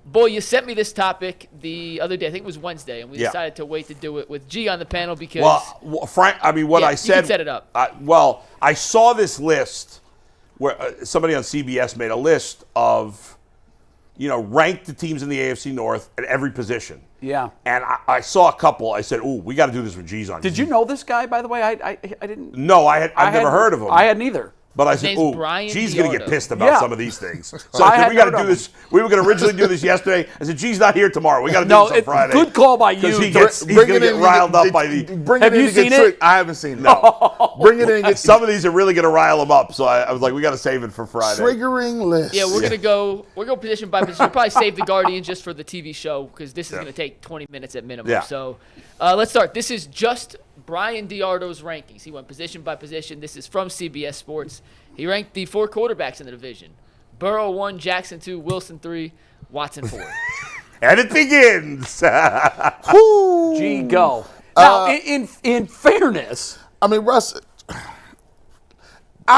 Boy, you sent me this topic the other day. I think it was Wednesday, and we decided to wait to do it with G on the panel because. Well, Frank, I mean, what I said. You can set it up. I saw this list where somebody on CBS made a list of, ranked the teams in the AFC North at every position. Yeah. And I saw a couple. I said, "Ooh, we got to do this with G's on." Did you know this guy, by the way? I didn't. No, I've never heard of him. I hadn't either. But I His said, name's "Ooh, Brian G's going to get pissed about Yeah. some of these things." So I said, we got to do this. We were going to originally do this yesterday. I said, "G's not here tomorrow. We got to do this on Friday." Good call by you. Because he's going to get riled up by the. Have you seen it? I haven't seen it. No. Bring it in and get Some of these are really going to rile him up. So I was like, we got to save it for Friday. triggering list. Yeah, we're gonna go position by position. We'll probably save the Guardians just for the TV show because this is gonna take 20 minutes at minimum. Yeah. So let's start. This is just Brian Diardo's rankings. He went position by position. This is from CBS Sports. He ranked the 4 quarterbacks in the division: Burrow 1, Jackson 2, Wilson 3, Watson 4. And it begins. G, go. Now, in fairness, I mean, Russ.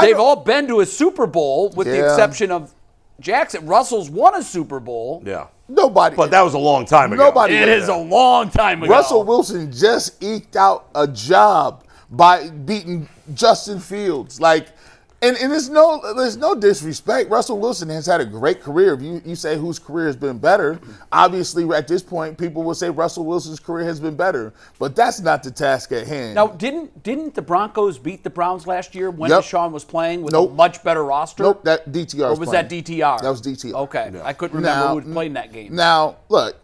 they've all been to a Super Bowl with the exception of Jackson. Russell's won a Super Bowl. Yeah. Nobody. But that was a long time ago. Nobody. It is a long time ago. Russell Wilson just eked out a job by beating Justin Fields. And there's no disrespect. Russell Wilson has had a great career. If you say whose career has been better, obviously at this point people will say Russell Wilson's career has been better. But that's not the task at hand. Now, didn't the Broncos beat the Browns last year when Deshaun was playing with a much better roster? Nope, that DTR. Or was that DTR? That was DTR. Okay, I couldn't remember who had played in that game. Now, look,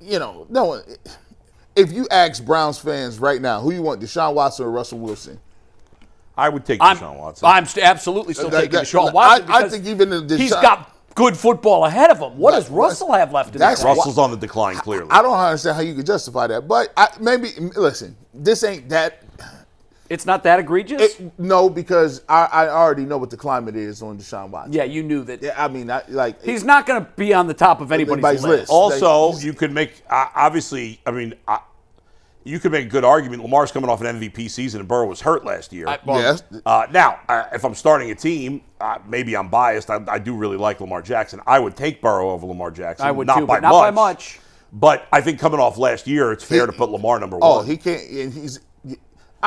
no one. If you ask Browns fans right now, who you want, Deshaun Watson or Russell Wilson? I would take Deshaun Watson. I'm absolutely still taking Deshaun Watson. I think even he's got good football ahead of him. What does Russell have left in the tank? Russell's on the decline, clearly. I don't understand how you could justify that. But listen, this ain't that. It's not that egregious? No, because I already know what the climate is on Deshaun Watson. Yeah, you knew that. Yeah, I mean, he's not going to be on the top of anybody's list. Also, you could make, you could make a good argument. Lamar's coming off an MVP season, and Burrow was hurt last year. Yes. Now, if I'm starting a team, maybe I'm biased. I do really like Lamar Jackson. I would take Burrow over Lamar Jackson. I would not too, by but not by much. But I think coming off last year, it's fair to put Lamar number one. Oh, he can't. He's the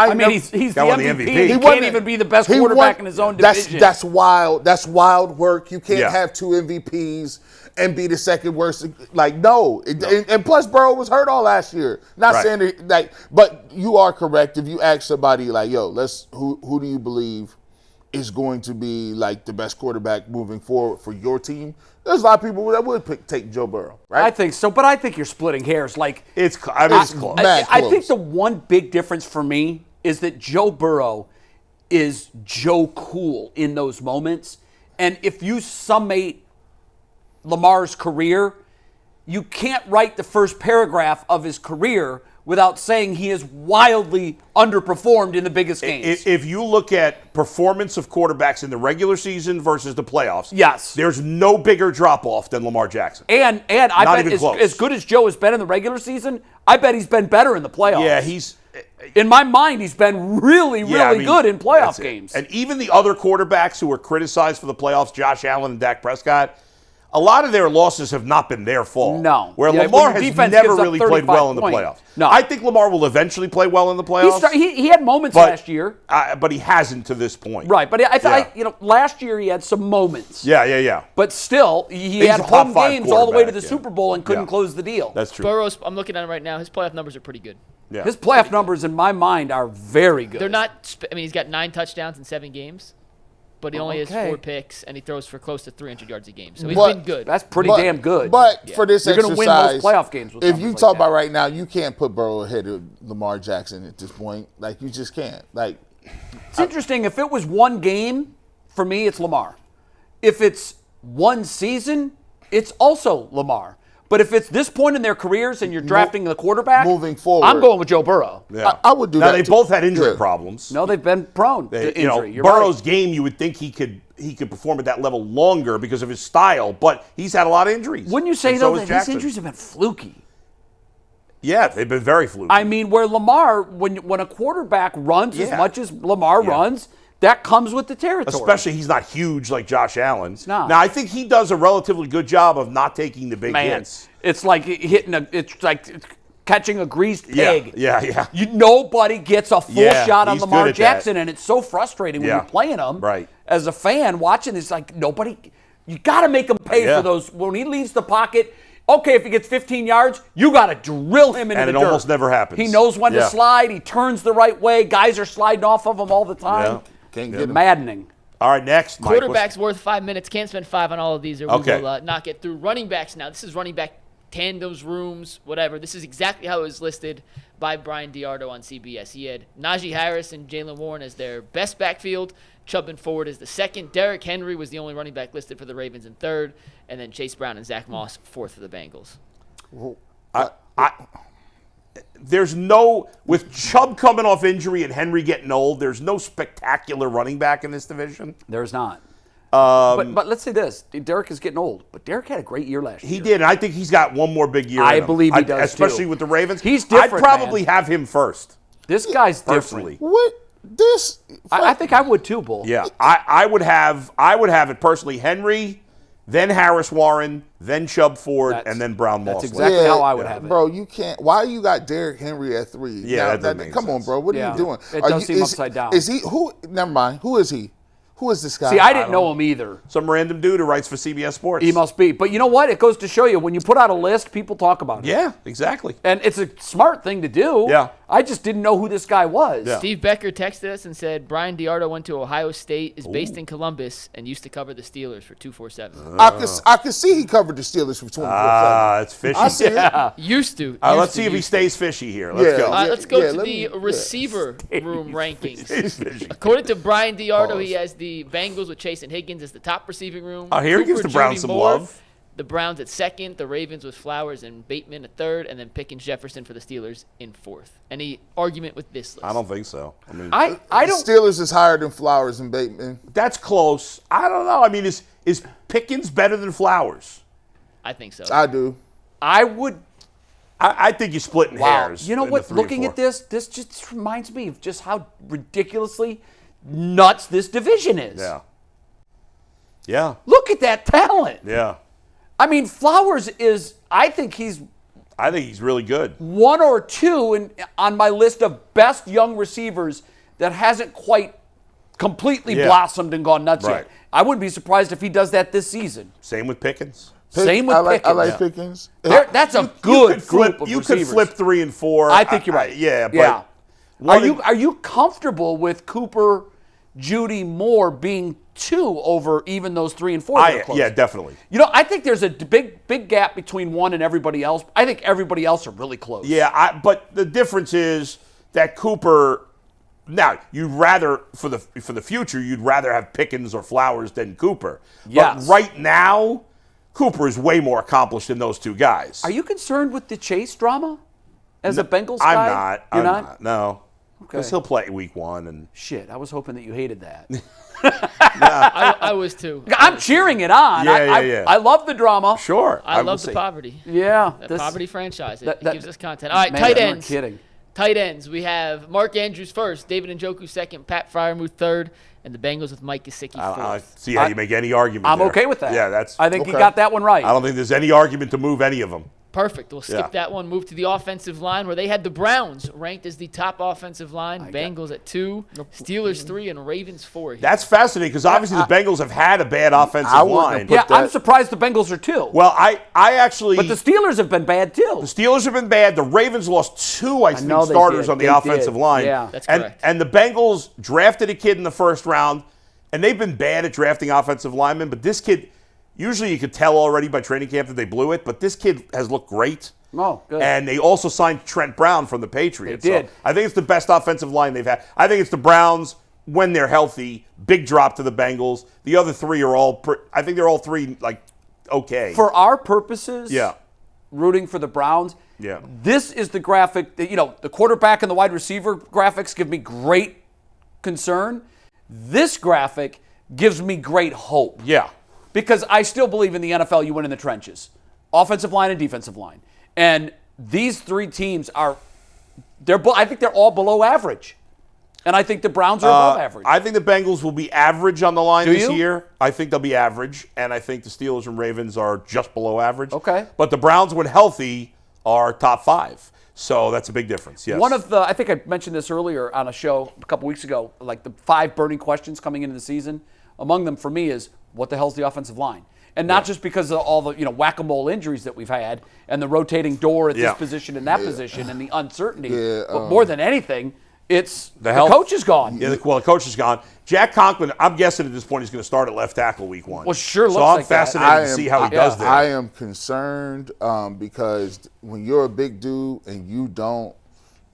MVP. He He can't even be the best quarterback in his own division. That's wild. That's wild work. You can't Yeah. have 2 MVPs and be the second worst. No. And plus, Burrow was hurt all last year. Not saying that, but you are correct. If you ask somebody yo, who do you believe is going to be the best quarterback moving forward for your team? There's a lot of people that would take Joe Burrow, right? I think so, but I think you're splitting hairs. It's close. I think the one big difference for me is that Joe Burrow is Joe Cool in those moments. And if you summate Lamar's career, you can't write the first paragraph of his career without saying he has wildly underperformed in the biggest games. If you look at performance of quarterbacks in the regular season versus the playoffs, yes, there's no bigger drop-off than Lamar Jackson. And I bet as good as Joe has been in the regular season, I bet he's been better in the playoffs. Yeah, in my mind, he's been really good in playoff games. And even the other quarterbacks who were criticized for the playoffs, Josh Allen and Dak Prescott, a lot of their losses have not been their fault. No. Where Lamar has never really played well in the playoffs. No. I think Lamar will eventually play well in the playoffs. He had moments last year. But he hasn't to this point. Right, but last year he had some moments. Yeah. But still, he had home games all the way to the Super Bowl and couldn't close the deal. That's true. Burrow's, I'm looking at him right now, his playoff numbers are pretty good. Yeah. His playoff numbers, in my mind, are very good. They're not, he's got 9 touchdowns in 7 games. But he only has 4 picks, and he throws for close to 300 yards a game. So he's been good. That's pretty damn good. But for this You're exercise, going to win most playoff games with if you talk about right now, you can't put Burrow ahead of Lamar Jackson at this point. You just can't. It's interesting. If it was one game, for me, it's Lamar. If it's one season, it's also Lamar. But if it's this point in their careers and you're drafting the quarterback, moving forward, I'm going with Joe Burrow. Yeah. I would do that. Now, they both had injury problems. No, they've been prone to injury. Burrow's game, you would think he could perform at that level longer because of his style, but he's had a lot of injuries. Wouldn't you say, though, that his injuries have been fluky? Yeah, they've been very fluky. I mean, where Lamar, when a quarterback runs as much as Lamar runs, that comes with the territory. Especially he's not huge like Josh Allen. He's not. Now, I think he does a relatively good job of not taking the big hits. It's like it's like catching a greased pig. Yeah. Nobody gets a full shot on he's Lamar good at Jackson, that. and it's so frustrating when you're playing him. Right. As a fan watching, it's like nobody. You got to make him pay for those. When he leaves the pocket, okay, if he gets 15 yards, you got to drill him into the dirt. And it almost never happens. He knows when to slide. He turns the right way. Guys are sliding off of him all the time. Can't get him. Maddening. All right, next. Mike, Quarterback's worth 5 minutes. Can't spend 5 on all of these, or we will not get through. Running backs now. This is running back tandems, rooms, whatever. This is exactly how it was listed by Brian DiArdo on CBS. He had Najee Harris and Jalen Warren as their best backfield. Chubb and Ford is the second. Derrick Henry was the only running back listed for the Ravens in third. And then Chase Brown and Zach Moss fourth for the Bengals. There's no, with Chubb coming off injury and Henry getting old, there's no spectacular running back in this division. There's not. But let's say this. Derrick is getting old, but Derrick had a great year last year. He did, and I think he's got one more big year I in him. believe he does, especially too. with the Ravens. He's different, I'd probably have him first. This guy's Personally. different. What this? I think I would too, Bull. Yeah, I would have it personally. Henry, then Harris Warren, then Chubb Ford, and then Brown Moss. That's exactly how I would have it. Bro, you can't. Why you got Derrick Henry at 3? Yeah, that make come sense. on, bro. What are you doing? It does seem upside down. Is he who? Never mind. Who is he? Who is this guy? See, I didn't know him either. Some random dude who writes for CBS Sports. He must be. But you know what? It goes to show you, when you put out a list, people talk about it. Yeah, exactly. And it's a smart thing to do. Yeah. I just didn't know who this guy was. Yeah. Steve Becker texted us and said Brian DiArdo went to Ohio State, is based in Columbus, and used to cover the Steelers for 247. I could see he covered the Steelers for 24/7. It's fishy. I see it. Used to. Let's see if he stays fishy here. Let's go. Let's go to the receiver room rankings. Stays fishy. According to Brian DiArdo, he has the Bengals with Chase and Higgins as the top receiving room. Oh, here he gives Cooper, the Browns Judy some Moore, love. The Browns at second, the Ravens with Flowers and Bateman at third, and then Pickens Jefferson for the Steelers in fourth. Any argument with this list? I don't think so. I mean, I don't. Steelers is higher than Flowers and Bateman. that's close. I don't know. I mean, is Pickens better than Flowers? I think so. I do. I would. I think you're splitting hairs. You know in what? the 3 and Looking 4. at this just reminds me of just how ridiculously nuts this division is. Yeah. Look at that talent. Yeah. I mean, Flowers is. I think he's I think he's really good. 1 or 2 on my list of best young receivers that hasn't quite completely blossomed and gone nuts Right. yet. I wouldn't be surprised if he does that this season. Same with Pickens. Same with I Pickens. like Pickens. That's a good group of You receivers. could flip 3 and 4. I think you're right. Yeah, but Are you comfortable with Cooper, Judy, Moore being 2 over even those 3 and 4? that are close? Yeah, definitely. You know, I think there's a big gap between one and everybody else. I think everybody else are really close. Yeah, but the difference is that Cooper. Now, you'd rather for the future, you'd rather have Pickens or Flowers than Cooper. Yes. But right now, Cooper is way more accomplished than those two guys. Are you concerned with the Chase drama as a Bengals guy? I'm not. You're I'm not? No. Okay. Because he'll play week 1 and. Shit, I was hoping that you hated that. I was too. I'm cheering it on. Yeah. I love the drama. Sure. I will love the say. poverty. Yeah. The poverty franchise. It that- gives us content. All right, Man, tight I'm not ends. kidding. Tight ends. We have Mark Andrews first, David Njoku second, Pat Fryermuth third, and the Bengals with Mike Gesicki I fourth. see how you make any argument. I'm there. okay with that. Yeah, that's. I think he okay. got that one right. I don't think there's any argument to move any of them. Perfect. We'll skip Yeah. that one. Move to the offensive line where they had the Browns ranked as the top offensive line. Bengals at 2, Steelers 3, and Ravens 4. Here. That's fascinating because obviously the Bengals have had a bad offensive I wouldn't have line. put Yeah, I'm that- surprised the Bengals are 2. Well, I actually. But the Steelers have been bad too. The Steelers have been bad. The Ravens lost 2, I think, know they starters did. on the They offensive did. line. Yeah. That's and, correct. And the Bengals drafted a kid in the first round, and they've been bad at drafting offensive linemen. But this kid, usually you could tell already by training camp that they blew it, but this kid has looked great. Oh, good. And they also signed Trent Brown from the Patriots. They did. So I think it's the best offensive line they've had. I think it's the Browns when they're healthy. Big drop to the Bengals. The other 3 are all, I think they're all 3, like, okay. For our purposes, Yeah. rooting for the Browns, Yeah. this is the graphic that, the quarterback and the wide receiver graphics give me great concern. This graphic gives me great hope. Yeah. Because I still believe in the NFL, you win in the trenches. Offensive line and defensive line. And these 3 teams I think they're all below average. And I think the Browns are above average. I think the Bengals will be average on the line this you? year. I think they'll be average, and I think the Steelers and Ravens are just below average. Okay. But the Browns, when healthy, are top 5. So that's a big difference, yes. I think I mentioned this earlier on a show a couple weeks ago, like the 5 burning questions coming into the season. Among them for me is, what the hell's the offensive line? And not just because of all the whack-a-mole injuries that we've had and the rotating door at this position and that position and the uncertainty. But more than anything, it's the coach is gone. Yeah, the coach is gone. Jack Conklin, I'm guessing at this point he's going to start at left tackle week 1. Well, sure looks so I'm like fascinated to see how he does there. I am concerned because when you're a big dude and you don't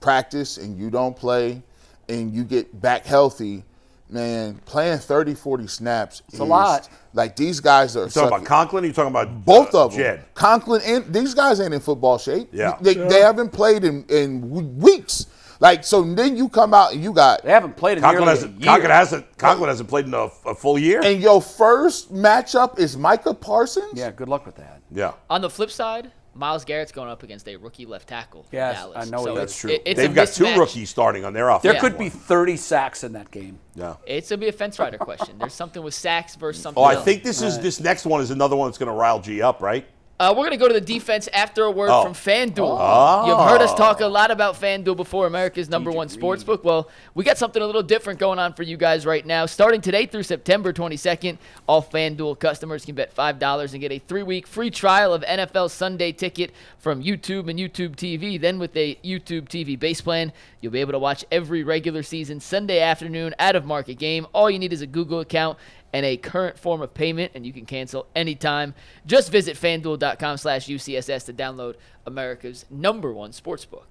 practice and you don't play and you get back healthy, man, playing 30, 40 snaps is a lot. Like, these guys are. You talking about Conklin? Or you talking about both of them? Jed? Conklin and these guys ain't in football shape. Yeah. They haven't played in weeks. Like, so then you come out and you got. They haven't played in nearly a year. Conklin hasn't played in a full year. And your first matchup is Micah Parsons? Yeah, good luck with that. Yeah. On the flip side, Myles Garrett's going up against a rookie left tackle. Yes, Dallas. I know That's true. It's They've a got 2 mismatch. rookies starting on their offense. There could be 30 sacks in that game. Yeah. It's going to be a fence rider question. There's something with sacks versus something Oh, I else. think this next one is another one that's going to rile G up, right? We're going to go to the defense after a word from FanDuel. Oh. You've heard us talk a lot about FanDuel before, America's #1 sportsbook. Well, we got something a little different going on for you guys right now. Starting today through September 22nd, all FanDuel customers can bet $5 and get a 3-week free trial of NFL Sunday Ticket from YouTube and YouTube TV. Then with a YouTube TV base plan, you'll be able to watch every regular season Sunday afternoon out-of-market game. All you need is a Google account and a current form of payment, and you can cancel anytime. Just visit FanDuel.com/UCSS to download America's #1 sportsbook.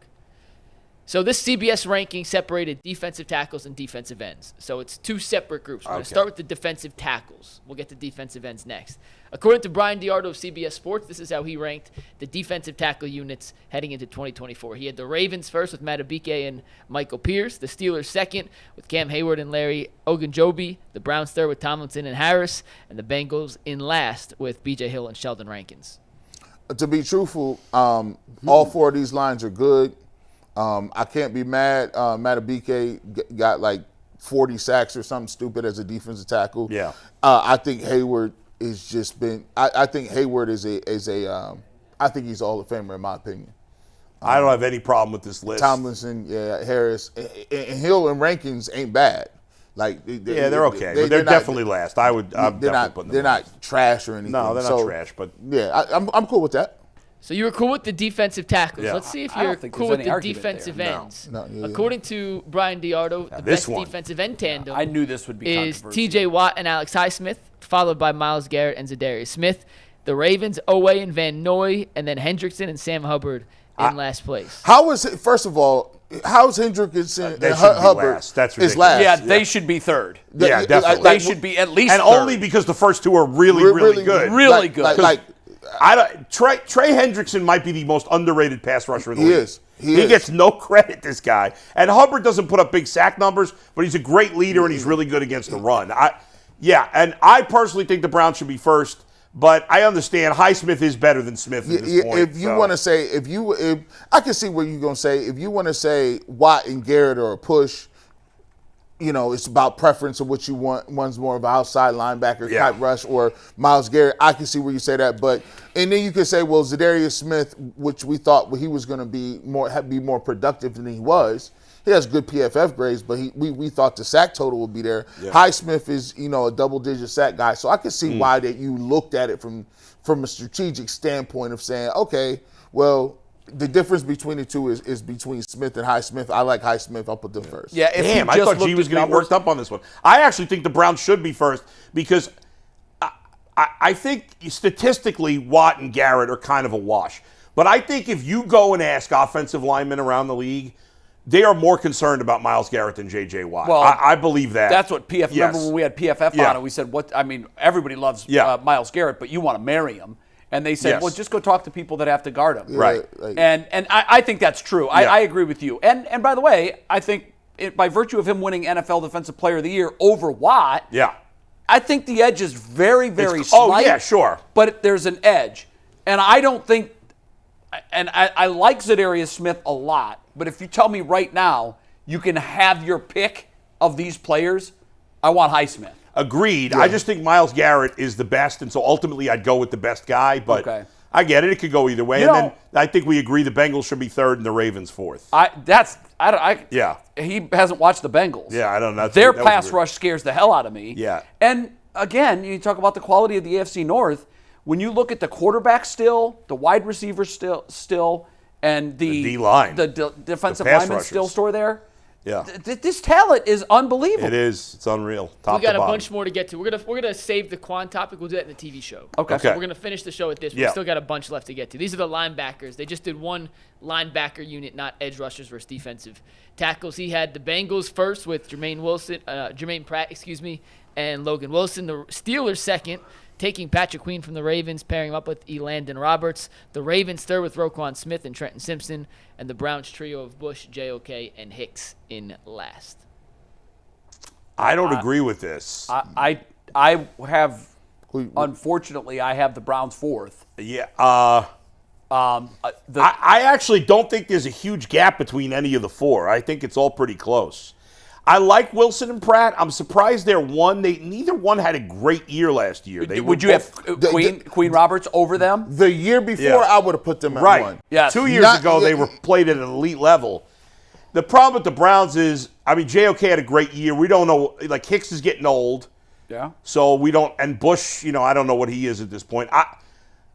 So this CBS ranking separated defensive tackles and defensive ends. So it's 2 separate groups. We're going to start with the defensive tackles. We'll get to defensive ends next. According to Brian DiArdo of CBS Sports, this is how he ranked the defensive tackle units heading into 2024. He had the Ravens first with Madubuike and Michael Pierce, the Steelers second with Cam Hayward and Larry Ogunjobi, the Browns third with Tomlinson and Harris, and the Bengals in last with B.J. Hill and Sheldon Rankins. To be truthful, all 4 of these lines are good. I can't be mad. Madubuike got like 40 sacks or something stupid as a defensive tackle. Yeah. I think Hayward has just been. I think Hayward is a. I think he's a Hall of Famer in my opinion. I don't have any problem with this list. Tomlinson, Harris, and Hill and Rankins ain't bad. Like they're okay, but they're definitely last. I'm definitely putting them. They're not trash or anything. No, they're not trash, but yeah, I'm cool with that. So you were cool with the defensive tackles. Yeah. Let's see if I don't you're think cool there's with any the argument defensive there. ends. No, yeah. According to Brian DiArdo, the this best one. defensive end tandem I knew this would be is controversial. T.J. Watt and Alex Highsmith, followed by Myles Garrett and Zadarius Smith. The Ravens, Owe and Van Noy, and then Hendrickson and Sam Hubbard in last place. How is it? First of all, how's Hendrickson They and should be Hubbard last. That's is ridiculous. last? Yeah, they should be third. Yeah, definitely. They should be at least and third. only because the first 2 are really good. Really good. Trey Hendrickson might be the most underrated pass rusher in the league. He gets no credit, this guy. And Hubbard doesn't put up big sack numbers, but he's a great leader and he's really good against the run. And I personally think the Browns should be first, but I understand Highsmith is better than Smith at this point. If you want to say, if I can see what you're going to say. If you want to say Watt and Garrett are a push, it's about preference of what you want. One's more of an outside linebacker type rush, or Myles Garrett. I can see where you say that, and then you could say, well, Zadarius Smith, which we thought he was going to be more productive than he was. He has good PFF grades, but we thought the sack total would be there. Yeah. Highsmith is a double-digit sack guy, so I can see why that you looked at it from a strategic standpoint of saying, okay, well, the difference between the two is between Smith and Highsmith. I like Highsmith. I'll put them first. Yeah, Damn, I thought G was going to get worked up on this one. I actually think the Browns should be first because I think statistically Watt and Garrett are kind of a wash. But I think if you go and ask offensive linemen around the league, they are more concerned about Myles Garrett than J.J. Watt. Well, I believe that. That's what PFF. Remember when we had PFF on it? We said, "What? I mean, everybody loves Myles Garrett, but you want to marry him." And they said, well, just go talk to people that have to guard him. Right. And I think that's true. I agree with you. And by the way, I think by virtue of him winning NFL Defensive Player of the Year over Watt, I think the edge is very, very slight. Oh, yeah, sure. But there's an edge. And I don't think – and I like Zadarius Smith a lot, but if you tell me right now you can have your pick of these players, I want Highsmith. Agreed. I just think Myles Garrett is the best, and so ultimately I'd go with the best guy. But Okay. I get it; it could go either way. You And know- then I think we agree the Bengals should be third and the Ravens fourth. Yeah. He hasn't watched the Bengals. Yeah, I don't know. Their That was pass weird. rush scares the hell out of me. Yeah. And again, you talk about the quality of the AFC North. When you look at the quarterback still, the wide receiver still, and the D-line. the defensive The pass lineman still rushers. store there. Yeah, This talent is unbelievable. it is. It's unreal. Top We got to a bottom. bunch more to get to. We're gonna save the Quan topic. We'll do that in the TV show. Okay. So we're gonna finish the show with this. We Yeah. still got a bunch left to get to. These are the linebackers. They just did one linebacker unit, not edge rushers versus defensive tackles. He had the Bengals first with Jermaine Pratt, and Logan Wilson. The Steelers second, taking Patrick Queen from the Ravens, pairing him up with Elandon Roberts. The Ravens third with Roquan Smith and Trenton Simpson, and the Browns trio of Bush, JOK, and Hicks in last. I don't agree with this. I have, unfortunately, I have the Browns fourth. Yeah. I I actually don't think there's a huge gap between any of the four. I think it's all pretty close. I like Wilson and Pratt. I'm surprised they're one. Neither one had a great year last year. would you have Queen Roberts over them? The year before, Yeah. I would have put them at right? one. Yes. 2 years Not- ago, they were played at an elite level. The problem with the Browns is, JOK had a great year. We don't know. Like Hicks is getting old, Yeah. so we don't. And Bush, I don't know what he is at this point.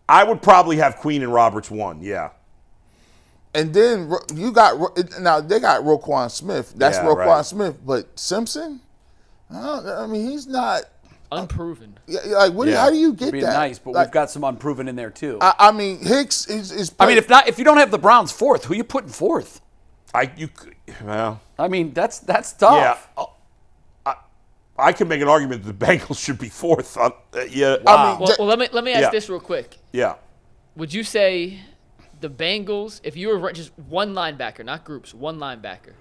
I would probably have Queen and Roberts one. Yeah. And then you got now they got Roquan Smith. That's Yeah, Roquan right. Smith, but Simpson, he's not. Unproven. Like, how do you get Being that? nice, but Like, we've got some unproven in there too. Hicks is. I mean, if you don't have the Browns fourth, who are you putting fourth? Well, I mean, that's tough. yeah. I can make an argument that the Bengals should be fourth. Yeah. Wow. Well, let me ask Yeah. this real quick. Yeah. Would you say the Bengals, if you were just one linebacker, not groups, one linebacker,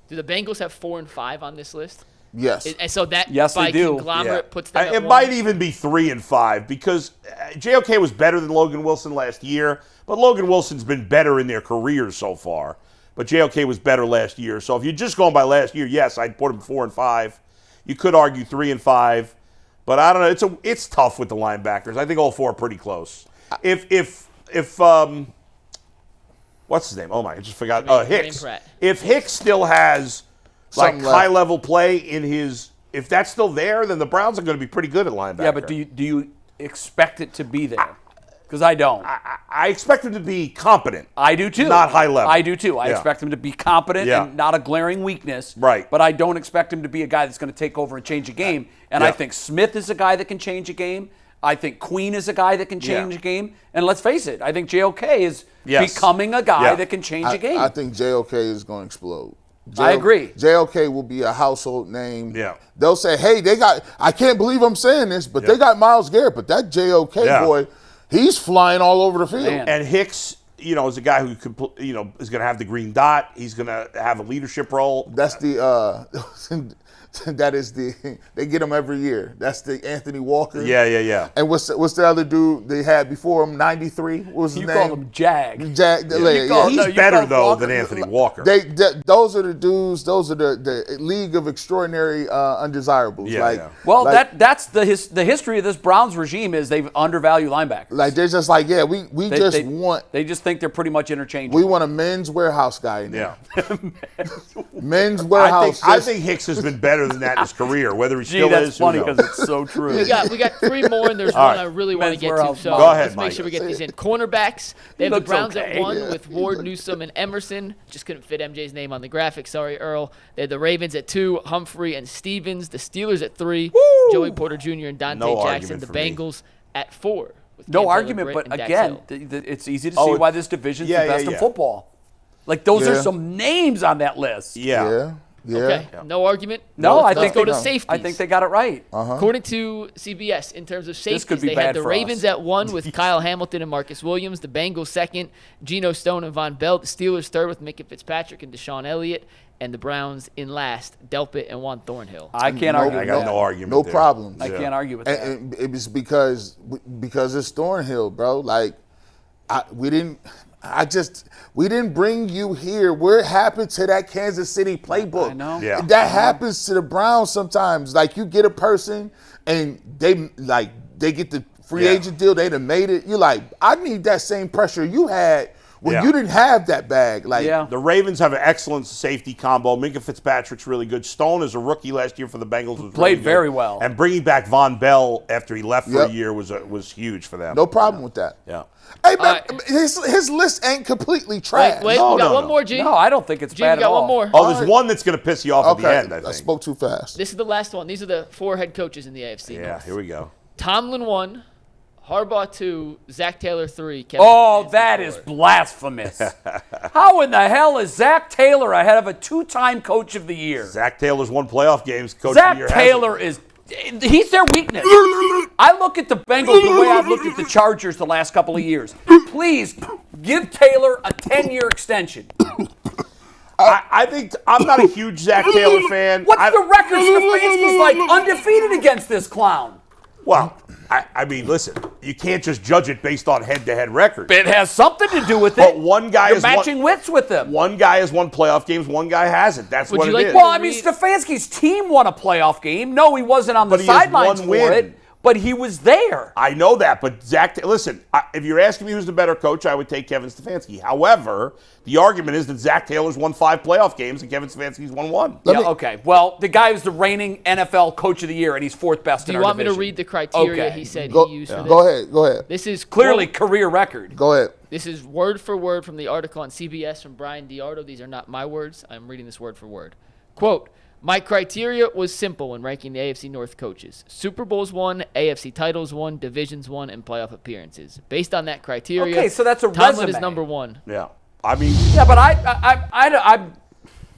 do the Bengals have 4 and 5 on this list? Yes. And so that Yes, by they do. conglomerate puts them at It one? might even be 3 and 5 because JOK was better than Logan Wilson last year, but Logan Wilson's been better in their careers so far. But JOK was better last year. So if you're just going by last year, yes, I'd put him 4 and 5. You could argue 3 and 5, but I don't know. It's tough with the linebackers. I think all 4 are pretty close. If what's his name? Oh my, I just forgot. Hicks. Pratt. If Hicks still has Something left. high level play in his, if that's still there, then the Browns are going to be pretty good at linebacker. Yeah, but do you expect it to be there? Because I don't. I expect him to be competent. I do too. Not high level. I do too. I Yeah. expect him to be competent Yeah. and not a glaring weakness. Right. But I don't expect him to be a guy that's going to take over and change a game. And I Yeah. think Smith is a guy that can change a game. I think Queen is a guy that can change Yeah. a game. And let's face it, I think JOK is Yes. becoming a guy Yeah. that can change a game. I think JOK is going to explode. I agree. JOK will be a household name. Yeah. They'll say, hey, I can't believe I'm saying this, but Yeah. they got Myles Garrett, but that JOK Yeah. boy, he's flying all over the field. Man. And Hicks, is a guy who could, is going to have the green dot. He's going to have a leadership role. That's they get him every year. That's the Anthony Walker. Yeah. And what's the other dude they had before him, 93? What was his you name? call him Jag. Jack. call- He's no, you better call though Walker- than Anthony Walker. Those are the dudes. Those are the League of Extraordinary Undesirables. Yeah, like, yeah. Well, like, that's the history of this Browns regime is they've undervalue linebackers. like they're just like, yeah, we They just think they're pretty much interchangeable. we want a men's warehouse guy in there. Yeah. Men's warehouse. I think Hicks has been better than that in his career. Whether he Gee, still that's is, who funny knows? because it's so true. We got 3 more, and there's All one right. I really want to Men's get to. warehouse. So Go ahead, let's make Mike. sure we get these in. Cornerbacks, they have the looks Browns okay. at 1 with Ward, Newsome, and Emerson. Just couldn't fit MJ's name on the graphic. Sorry, Earl. They had the Ravens at 2, Humphrey and Stevens. The Steelers at 3, Joey Porter Jr. and Dante No Jackson. argument The for me. Bengals at 4. With No Cam argument, Taylor-Britt but and Dax again, Hill. it's easy to see why this division's yeah, the best yeah, in yeah. football. Like those are Yeah. some names on that list. Yeah. Yeah. Okay, no argument. No, I Let's think go they- to safeties. I think they got it right. According to CBS, in terms of safeties, could be they bad had the for Ravens us. at 1 with Kyle Hamilton and Marcus Williams. The Bengals second, Geno Stone and Von Bell. The Steelers third with Minka Fitzpatrick and Deshaun Elliott. And the Browns in last, Delpit and Juan Thornhill. I can't argue I with got that. no argument. No there. problems. I can't argue with that. And it was because it's Thornhill, bro. Like, we didn't bring you here. What happened to that Kansas City playbook? I know. Yeah. That happens to the Browns sometimes. Like, you get a person and they get the free agent deal, they done made it. You're like, I need that same pressure you had when you didn't have that bag. Like, the Ravens have an excellent safety combo. Minka Fitzpatrick's really good. Stone, as a rookie last year for the Bengals, was Played really very good. well. And bringing back Von Bell after he left for a year was huge for them. no problem with that. Yeah. Hey, man, his list ain't completely trash. Wait, No, we got no, one no. more, G. No, I don't think it's G, bad we at got all. one more. Oh, there's one that's going to piss you off at the end, I think. I spoke too fast. This is the last one. These are the 4 head coaches in the AFC Yeah, North. here we go. Tomlin 1, Harbaugh 2, Zach Taylor 3. Kevin Oh, Stefanski that 4. is blasphemous. How in the hell is Zach Taylor ahead of a 2-time coach of the year? Zach Taylor's won playoff games. Coach of the year Zach Taylor he's their weakness. I look at the Bengals the way I've looked at the Chargers the last couple of years. Please give Taylor a 10-year extension. I think I'm not a huge Zach Taylor fan. What's the record? Stefanski's like undefeated against this clown. Well, I mean, listen, you can't just judge it based on head-to-head records. It has something to do with it. But one guy You're is matching wits with them. One guy has won playoff games, one guy hasn't. That's Would what you it like is. to- Well, I mean, Stefanski's team won a playoff game. No, he wasn't on the But he has sidelines one for win. it, but he was there. I know that, but Zach, listen, if you're asking me who's the better coach, I would take Kevin Stefanski. However, the argument is that Zach Taylor's won 5 playoff games and Kevin Stefanski's won 1. Okay. Well, the guy is the reigning NFL Coach of the Year, and he's 4th best Do in you our want me to division. read the criteria Okay. he said Go, he used for this? go ahead. This is Clearly, quote, career record. Go ahead. This is word for word from the article on CBS from Brian DiArdo. These are not my words. I'm reading this word for word. Quote, my criteria was simple when ranking the AFC North coaches. Super Bowls won, AFC titles won, divisions won, and playoff appearances. Based on that criteria, Okay, so that's a Tomlin resume. is number 1. Yeah. I mean, Yeah, but I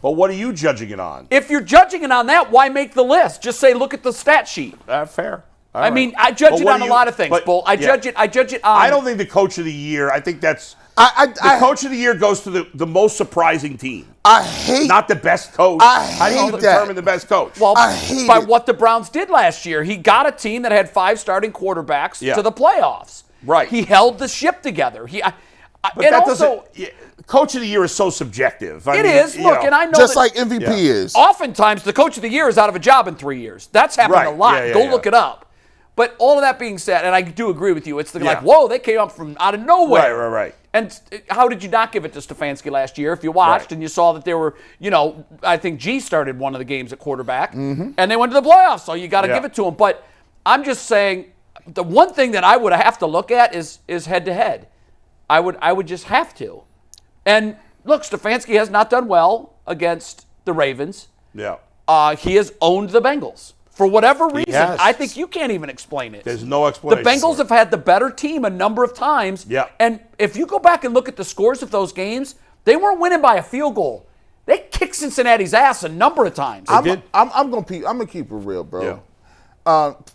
but what are you judging it on? if you're judging it on that, why make the list? Just say, look at the stat sheet. Fair. All I right. mean, I judge But it what on do a you- lot of things, but- Bull. I yeah. judge it on. I don't think the coach of the year, I think that's I coach of the year goes to the most surprising team. hate Not the best coach. I How do you hate that. determine the best coach? Well, I hate by it. what the Browns did last year. He got a team that had 5 starting quarterbacks Yeah. to the playoffs. Right. He held the ship together. But and that also, doesn't. Coach of the year is so subjective. I it mean, is. you Look, know. and I know just that like MVP is. oftentimes the coach of the year is out of a job in 3 years. That's happened Right. a lot. Yeah, yeah, Go yeah. look it up. But all of that being said, and I do agree with you, it's like, Yeah. whoa, they came up from out of nowhere. Right. And how did you not give it to Stefanski last year? If you watched Right. and you saw that they were, I think G started one of the games at quarterback, and they went to the playoffs, so you got to Yeah. give it to him. But I'm just saying, the one thing that I would have to look at is head to head. I would just have to. And look, Stefanski has not done well against the Ravens. Yeah. He has owned the Bengals. For whatever reason, has. I think you can't even explain it. There's no The explanation. Bengals have had the better team a number of times. Yeah. And if you go back and look at the scores of those games, they weren't winning by a field goal. They kicked Cincinnati's ass a number of times. I'm did. gonna keep it real, bro.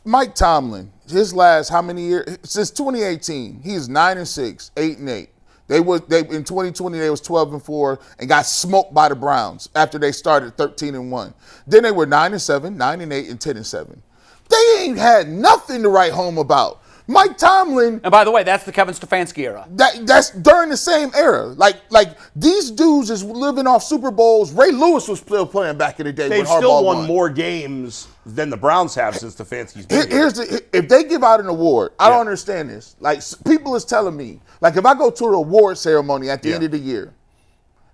Mike Tomlin, his last how many years since 2018? He is 9-6, 8-8. They in 2020 they was 12-4 and got smoked by the Browns after they started 13-1. Then they were 9-7, 9-8, and 10-7. They ain't had nothing to write home about. Mike Tomlin. And by the way, that's the Kevin Stefanski era. That's during the same era. Like these dudes is living off Super Bowls. Ray Lewis was still playing back in the day. They've when Harbaugh still won more games than the Browns have since Stefanski's been here. If they give out an award, I don't understand this. Like people is telling me, like if I go to an award ceremony at the end of the year,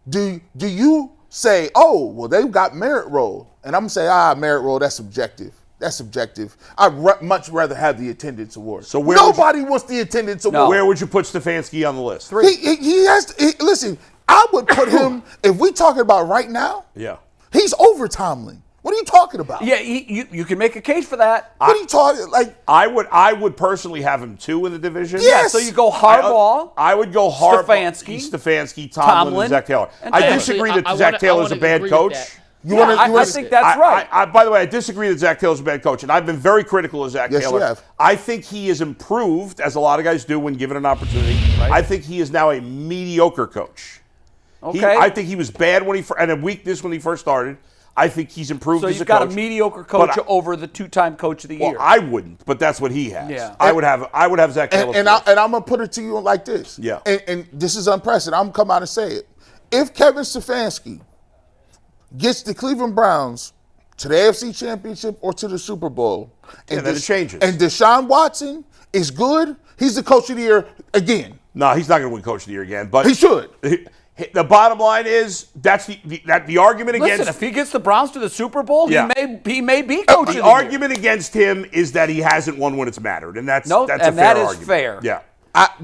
do you say, oh, well they've got merit roll, and I'm gonna say, merit roll, that's subjective. That's subjective. I'd much rather have the attendance award. So where nobody wants the attendance award. Where would you put Stefanski on the list? He has to, listen, I would put him, if we talking about right now, Yeah. he's over Tomlin. What are you talking about? Yeah, you can make a case for that. What are you talking, like? I would personally have him 2 in the division. Yes. So you go Harbaugh. I would go Harbaugh, Stefanski, Tomlin, and Zach Taylor. and I Taylor. disagree Actually, that I Zach wanna- Taylor's I a bad wanna agree coach. with that. I think that's right. By the way, I disagree that Zach Taylor's a bad coach, and I've been very critical of Zach Yes, Taylor. you have. I think he is improved, as a lot of guys do when given an opportunity. Right. I think he is now a mediocre coach. Okay. I think he was bad when and a weakness when he first started. I think he's improved So as you've a got coach. a mediocre coach But over the 2-time coach of the year. Well, I wouldn't, but that's what he has. Yeah. I would have Zach Taylor. And I'm gonna put it to you like this. Yeah. And this is unprecedented. I'm gonna come out and say it. If Kevin Stefanski gets the Cleveland Browns to the AFC Championship or to the Super Bowl, then it changes. And Deshaun Watson is good, he's the coach of the year again. No, he's not going to win Coach of the Year again. But He should. The bottom line is that's the argument Listen, against. if he gets the Browns to the Super Bowl, Yeah. he may be coach of the The year. argument against him is that he hasn't won when it's mattered, and that's a fair that is argument. fair. Yeah.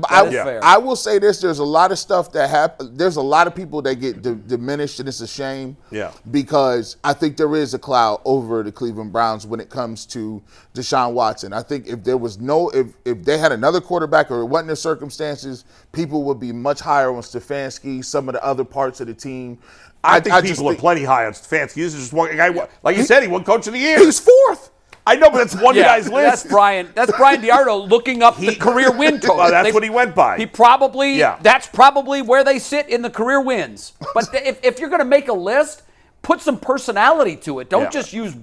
fair. I will say this: there's a lot of stuff that happen. There's a lot of people that get diminished, and it's a shame. Yeah. Because I think there is a cloud over the Cleveland Browns when it comes to Deshaun Watson. I think if there was if they had another quarterback or it wasn't the circumstances, people would be much higher on Stefanski. Some of the other parts of the team. I think people are plenty high on Stefanski. This is just one guy. Like you said, he won Coach of the Year. He's fourth. I know, but that's one guy's list. That's Brian Diardo looking up the career win total. Well, that's what he went by. He probably Yeah. that's probably where they sit in the career wins. But if you're going to make a list, put some personality to it. Don't Yeah. just use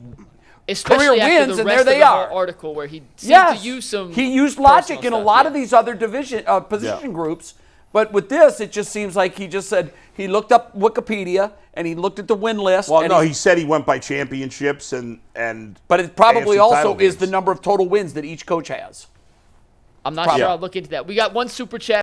Especially career after wins, the and rest there they of the whole are. article where he seemed to use some. he used logic in personal a lot stuff, of these other position groups. But with this, it just seems like he just said he looked up Wikipedia and he looked at the win list. Well, and no, he said he went by championships and. But it probably AFC also title is games. the number of total wins that each coach has. I'm not sure. Yeah. I'll look into that. We got one super chat.